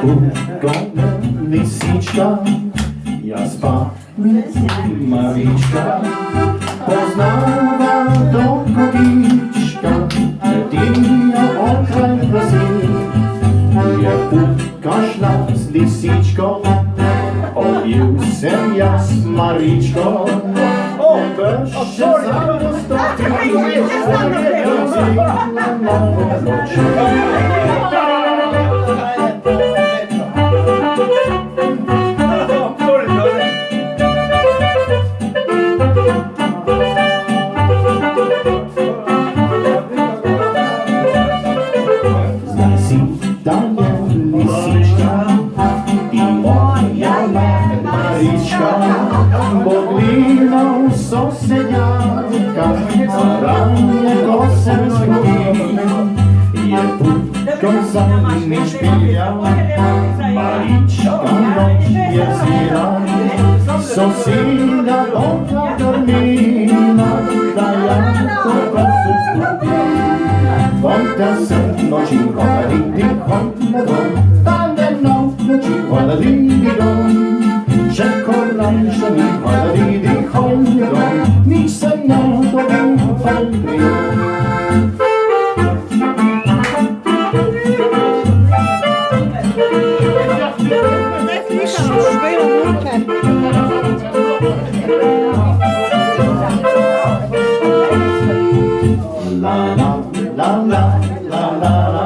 Pługą lisiczka, ja spamy Mariczka, poznała do kobiczka, Dynia okraj Brazylii. Je putkaš nas lisičko, obil sem ja s Maričko, Brž še zadostopil, rozvila novo noč. Znaj si, da je lisička i moja Marička, Boglina sosedjaka, ranje kose zgubi, je putkom za nič pilja, Marička noć je zira, sosida oka dormina, da ja to kosu zgubi. Volta se noći hvalidi hodom, tande noći hvalidi dom, čekorajša mi hvalidi hodom, nisam ja dobim hvalidi. La la la la la la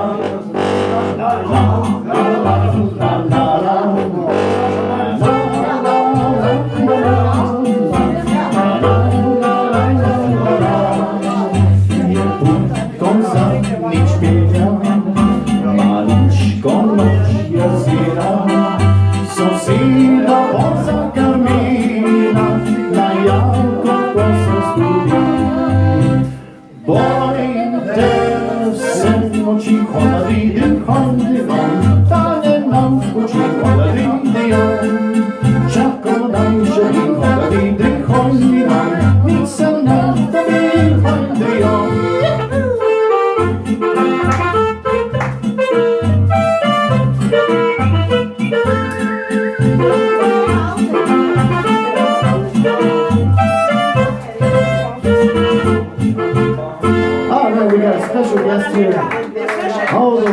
Noći hvalidi hodom, tane noći hvalidi on, čako najželi hvalidi hodom, nisam na tebi hvalidi on. Oh no, we got a special guest here. All the way.